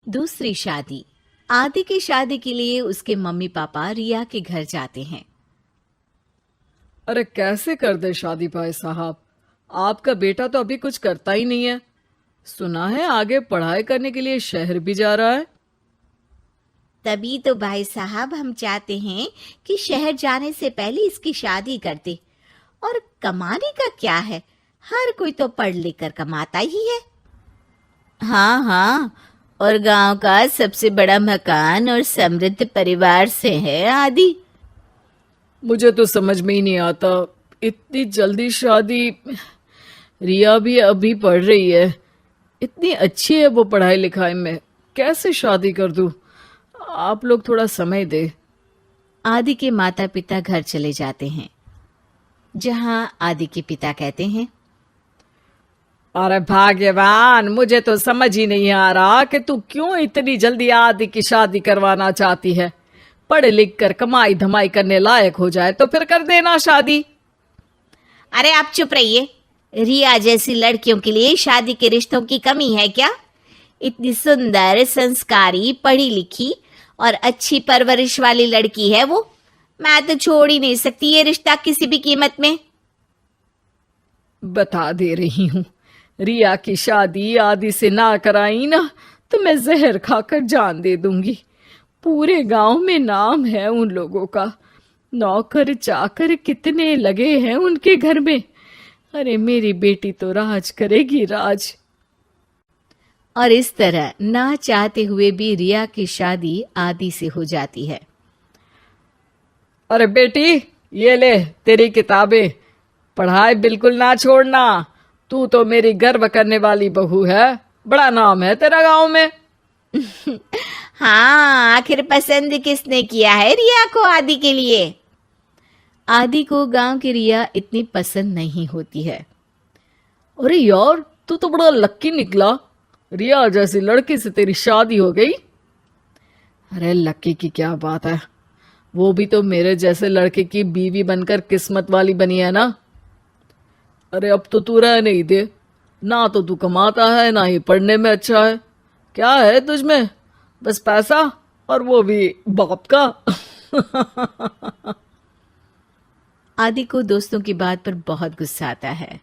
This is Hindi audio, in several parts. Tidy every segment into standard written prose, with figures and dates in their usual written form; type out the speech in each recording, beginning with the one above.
दूसरी शादी। आदि की शादी के लिए उसके मम्मी पापा रिया के घर जाते हैं। अरे कैसे कर दे शादी भाई साहब। आपका बेटा तो अभी कुछ करता ही नहीं है। सुना है आगे पढ़ाई करने के लिए शहर भी जा रहा है। तभी तो भाई साहब हम चाहते हैं कि शहर जाने से पहले इसकी शादी कर दे। और कमाने का क्या है, हर कोई तो पढ़ लिख कर कमाता ही है। हाँ हाँ, और गांव का सबसे बड़ा मकान और समृद्ध परिवार से है आदि। मुझे तो समझ में ही नहीं आता, इतनी जल्दी शादी। रिया भी अभी पढ़ रही है, इतनी अच्छी है वो पढ़ाई लिखाई में, कैसे शादी कर दूं। आप लोग थोड़ा समय दे। आदि के माता पिता घर चले जाते हैं, जहां आदि के पिता कहते हैं, अरे भाग्यवान, मुझे तो समझ ही नहीं आ रहा कि तू क्यों इतनी जल्दी आदि की शादी करवाना चाहती है। पढ़ लिख कर कमाई धमाई करने लायक हो जाए तो फिर कर देना शादी। अरे आप चुप रहिए। रिया जैसी लड़कियों के लिए शादी के रिश्तों की कमी है क्या? इतनी सुंदर, संस्कारी, पढ़ी लिखी और अच्छी परवरिश वाली लड़की है वो। मैं तो छोड़ ही नहीं सकती ये रिश्ता किसी भी कीमत में। बता दे रही हूँ, रिया की शादी आदि से ना कराई ना तो मैं जहर खाकर जान दे दूंगी। पूरे गांव में नाम है उन लोगों का। नौकर चाकर कितने लगे हैं उनके घर में। अरे मेरी बेटी तो राज करेगी, राज। और इस तरह ना चाहते हुए भी रिया की शादी आदि से हो जाती है। अरे बेटी, ये ले तेरी किताबें। पढ़ाई बिल्कुल ना छोड़ना। तू तो मेरी गर्व करने वाली बहू है। बड़ा नाम है तेरा गांव में। हाँ, आखिर पसंद किसने किया है रिया को आदि के लिए? आदि को गांव की रिया इतनी पसंद नहीं होती है। अरे यार, तू तो बड़ा लक्की निकला। रिया जैसी लड़की से तेरी शादी हो गई। अरे लक्की की क्या बात है, वो भी तो मेरे जैसे लड़के की बीवी बनकर किस्मत वाली बनी है ना। अरे अब तो तू रह नहीं दे। ना तो तू कमाता है, ना ही पढ़ने में अच्छा है। क्या है तुझमें? बस पैसा, और वो भी बाप का। आदि को दोस्तों की बात पर बहुत गुस्सा आता है।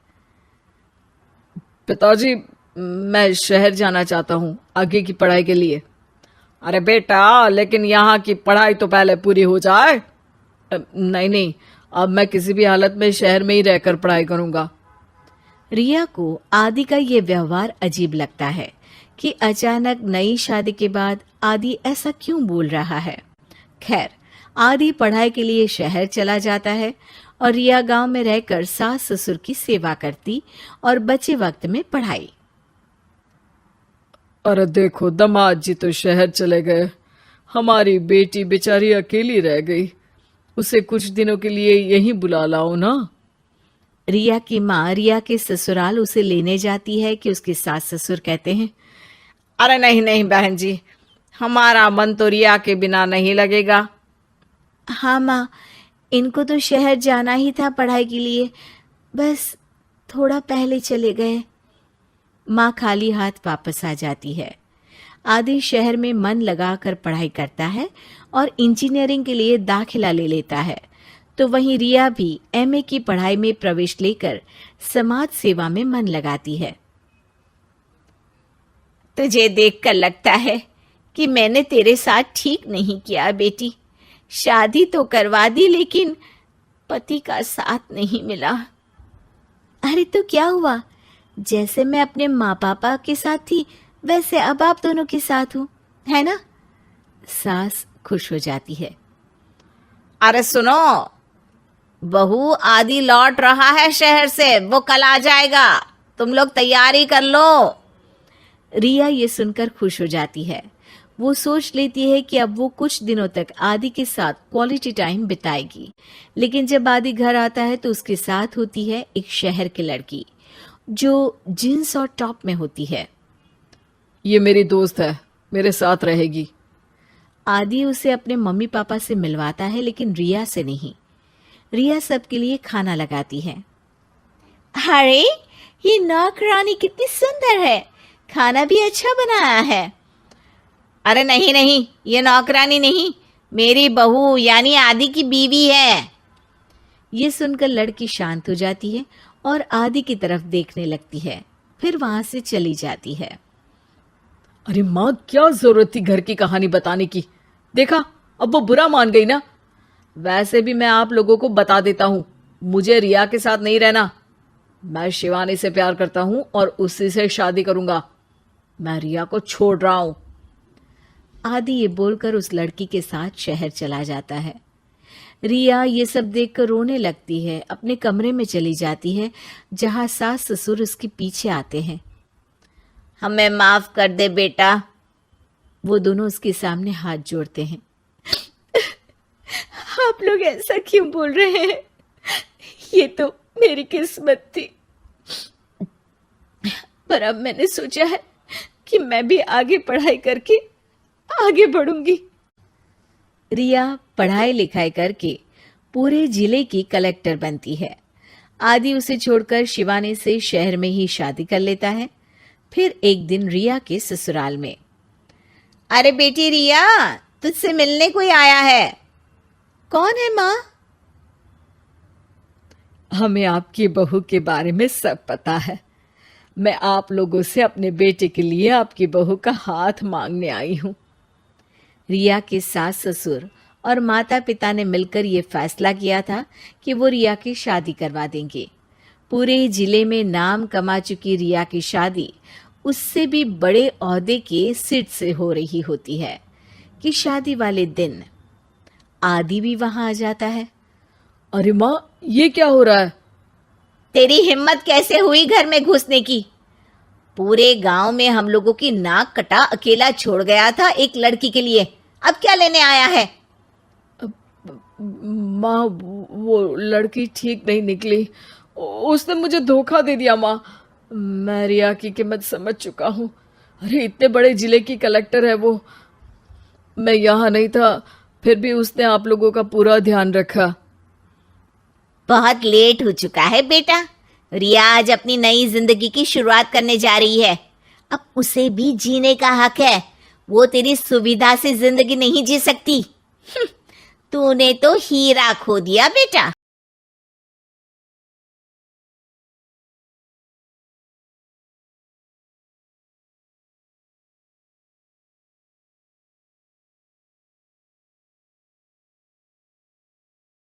पिताजी, मैं शहर जाना चाहता हूँ आगे की पढ़ाई के लिए। अरे बेटा, लेकिन यहाँ की पढ़ाई तो पहले पूरी हो जाए। नहीं नहीं, अब मैं किसी भी हालत में शहर में ही रहकर पढ़ाई करूंगा। रिया को आदि का ये व्यवहार अजीब लगता है कि अचानक नई शादी के बाद आदि ऐसा क्यों बोल रहा है। खैर, आदि पढ़ाई के लिए शहर चला जाता है और रिया गांव में रहकर सास ससुर की सेवा करती और बचे वक्त में पढ़ाई। अरे देखो, दामाद जी तो शहर चले गए। हमारी बेटी बेचारी अकेली रह गई। उसे कुछ दिनों के लिए यहीं बुला लाओ ना। रिया की माँ रिया के ससुराल उसे लेने जाती है कि उसके सास ससुर कहते हैं, अरे नहीं नहीं बहन जी, हमारा मन तो रिया के बिना नहीं लगेगा। हाँ माँ, इनको तो शहर जाना ही था पढ़ाई के लिए, बस थोड़ा पहले चले गए। माँ खाली हाथ वापस आ जाती है। आदि शहर में मन लगाकर पढ़ाई करता है और इंजीनियरिंग के लिए दाखिला ले लेता है, तो वहीं रिया भी एमए की पढ़ाई में प्रवेश लेकर समाज सेवा में मन लगाती है। तुझे देखकर लगता है कि मैंने तेरे साथ ठीक नहीं किया बेटी। शादी तो करवा दी, लेकिन पति का साथ नहीं मिला। अरे तो क्या हुआ, जैसे मैं अपने माँ पापा के साथ थी वैसे अब आप दोनों के साथ हूँ, है ना? सास खुश हो जाती है। अरे सुनो, बहू आदि लौट रहा है शहर से, वो कल आ जाएगा, तुम लोग तैयारी कर लो। रिया ये सुनकर खुश हो जाती है। वो सोच लेती है कि अब वो कुछ दिनों तक आदि के साथ क्वालिटी टाइम बिताएगी। लेकिन जब आदि घर आता है तो उसके साथ होती है एक शहर की लड़की जो जींस और टॉप में होती है। ये मेरी दोस्त है, मेरे साथ रहेगी। आदि उसे अपने मम्मी पापा से मिलवाता है, लेकिन रिया से नहीं। रिया सबके लिए खाना लगाती है। अरे ये नौकरानी कितनी सुंदर है, खाना भी अच्छा बनाया है। अरे नहीं नहीं, ये नौकरानी नहीं, मेरी बहू यानी आदि की बीवी है। ये सुनकर लड़की शांत हो जाती है और आदि की तरफ देखने लगती है, फिर वहां से चली जाती है। अरे माँ, क्या जरूरत थी घर की कहानी बताने की? देखा, अब वो बुरा मान गई ना। वैसे भी मैं आप लोगों को बता देता हूं, मुझे रिया के साथ नहीं रहना। मैं शिवानी से प्यार करता हूं और उसी से शादी करूंगा। मैं रिया को छोड़ रहा हूं। आदि ये बोलकर उस लड़की के साथ शहर चला जाता है। रिया ये सब देखकर रोने लगती है, अपने कमरे में चली जाती है जहां सास ससुर उसके पीछे आते हैं। हमें माफ कर दे बेटा। वो दोनों उसके सामने हाथ जोड़ते हैं। आप लोग ऐसा क्यों बोल रहे हैं? ये तो मेरी किस्मत थी, पर अब मैंने सोचा है कि मैं भी आगे पढ़ाई करके आगे बढ़ूंगी। रिया पढ़ाई लिखाई करके पूरे जिले की कलेक्टर बनती है। आदि उसे छोड़कर शिवानी से शहर में ही शादी कर लेता है। फिर एक दिन रिया के ससुराल में, अरे बेटी रिया, तुझसे मिलने कोई आया है। कौन है माँ? हमें आपकी बहू के बारे में सब पता है। मैं आप लोगों से अपने बेटे के लिए आपकी बहू का हाथ मांगने आई हूं। रिया के सास ससुर और माता पिता ने मिलकर ये फैसला किया था कि वो रिया की शादी करवा देंगे। पूरे जिले में नाम कमा चुकी रिया की शादी उससे भी बड़े ओहदे के सिट से हो रही होती है कि शादी वाले दिन आदि भी वहां आ जाता है। अरे माँ, ये क्या हो रहा है? तेरी हिम्मत कैसे हुई घर में घुसने की? पूरे गांव में हम लोगों की नाक कटा अकेला छोड़ गया था एक लड़की के लिए, अब क्या लेने आया है? माँ, वो लड़की ठीक नहीं निकली। उसने मुझे धोखा दे दिया माँ। मैं रिया की कीमत समझ चुका हूँ। अरे इतने बड़े जिले की कलेक्टर है वो। मैं यहाँ नहीं था, फिर भी उसने आप लोगों का पूरा ध्यान रखा। बहुत लेट हो चुका है बेटा। रिया आज अपनी नई जिंदगी की शुरुआत करने जा रही है, अब उसे भी जीने का हक है। वो तेरी सुविधा से जिंदगी नहीं जी सकती। तूने तो हीरा खो दिया बेटा।